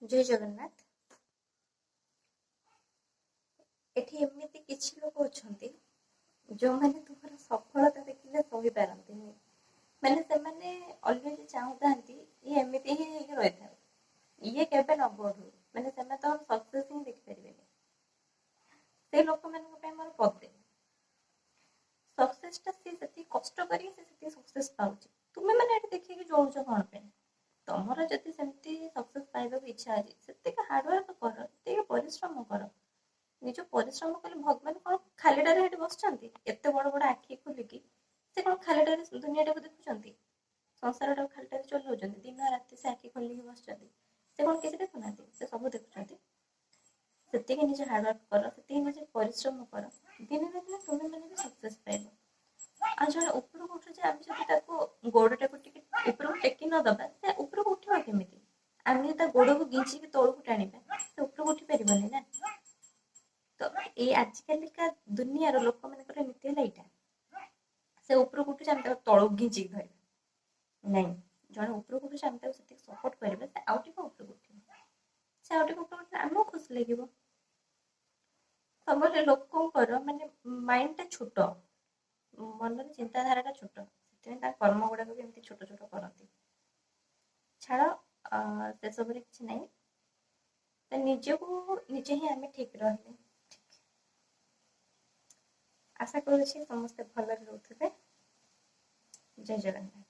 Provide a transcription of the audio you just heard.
जय जगन्नाथ। एठी एମିତି କିଛି ଲୋକ ଅଛନ୍ତି ଯୋଉମାନେ ତୁମର ସଫଳତା ଦେଖିଲେ ସହି ପାରନ୍ତିନି। ମାନେ ସେମାନେ ଅଲରେଡି ଚାହୁଁଥାନ୍ତି ଇଏ ଏମିତି ହିଁ ହେଇକି ରହିଥାଉ, ଇଏ କେବେ ନ ବଢୁ। ମାନେ ସେମାନେ ତ ସକ୍ସେସ୍ ହିଁ ଦେଖିପାରିବେନି। ସେଇ ଲୋକମାନଙ୍କ ପାଇଁ ମୋର ପଦେ ସକ୍ସେସଟା ସିଏ ସେତିକି କଷ୍ଟ କରିକି ସେ ସେତିକି ସକ୍ସେସ୍ ପାଉଛି। ତୁମେ ମାନେ ଏଠି ଦେଖିକି ଜଳୁଛ କଣ ପାଇଁ? ତମର ଯଦି ସେମିତି ସକ୍ସେସ୍ ପାଇବାକୁ ଇଚ୍ଛା ଅଛି ସେତିକି ହାର୍ଡୱାର୍କ କର, ସେତିକି ପରିଶ୍ରମ କର। ନିଜ ପରିଶ୍ରମ କଲେ ଭଗବାନ କଣ ଖାଲିଟାରେ ସେଠି ବସିଛନ୍ତି? ଏତେ ବଡ ବଡ ଆଖି ଖୋଲିକି ସେ କଣ ଖାଲିଟାରେ ଦୁନିଆଟାକୁ ଦେଖୁଛନ୍ତି? ସଂସାରଟାକୁ ଖାଲିଟାରେ ଚଲାଉଛନ୍ତି? ଦିନ ରାତି ସେ ଆଖି ଖୋଲିକି ବସିଛନ୍ତି, ସେ କଣ କିଛି ଦେଖୁନାହାନ୍ତି? ସେ ସବୁ ଦେଖୁଛନ୍ତି। ସେତିକି ନିଜେ ହାର୍ଡୱାର୍କ କର, ସେତିକି ନିଜେ ପରିଶ୍ରମ କର, ଦିନେ ନା ଦିନେ ତୁମେ ମାନେ ବି ସକ୍ସେସ୍ ପାଇବ। ଆଉ ଜଣେ ଉପରକୁ ଉଠୁଛି, ଆମେ ଯଦି ତାକୁ ଗୋଡଟାକୁ ଟିକେ ଉପରକୁ ଟେକି ନ ଦବା ସେ ଉପରକୁ ଉଠିବ କେମିତି? ଆମେ ଯଦି ତା ଗୋଡକୁ ଗିଞ୍ଚିକି ତଳକୁ ଟାଣିବା ସେ ଉପରକୁ ଉଠି ପାରିବନି ନା। ତ ଏଇ ଆଜିକାଲିକା ଦୁନିଆର ଲୋକମାନଙ୍କର ନୀତି ହେଲା ଏଇଟା, ସେ ଉପରକୁ ଉଠୁଛି ଆମେ ତାକୁ ତଳକୁ ଘିଞ୍ଚିକି ଧରିବା। ନାଇଁ, ଜଣେ ଉପରକୁ ଉଠୁଛି ଆମେ ତାକୁ ସେତିକି ସପୋର୍ଟ କରିବା, ସେ ଆଉ ଟିକେ ଉପରକୁ ଉଠିବ। ସେ ଆଉ ଟିକେ ଉପରକୁ ଉଠିଲେ ଆମକୁ ଖୁସି ଲାଗିବ। ସବୁବେଳେ ଲୋକଙ୍କର ମାନେ ମାଇଣ୍ଡଟା ଛୋଟ, ମନର ଚିନ୍ତାଧାରାଟା ଛୋଟ, ସେଥିପାଇଁ ତା କର୍ମ ଗୁଡାକ ବି ଏମିତି ଛୋଟ ଛୋଟ କରନ୍ତି। ଛାଡ, ସେସବୁରେ କିଛି ନାହିଁ। ତ ନିଜକୁ ନିଜେ ହିଁ ଆମେ ଠିକ ରହିଲେ ଠିକ। ଆଶା କରୁଛି ସମସ୍ତେ ଭଲରେ ରହୁଥିବେ। ଜୟ ଜଗନ୍ନାଥ।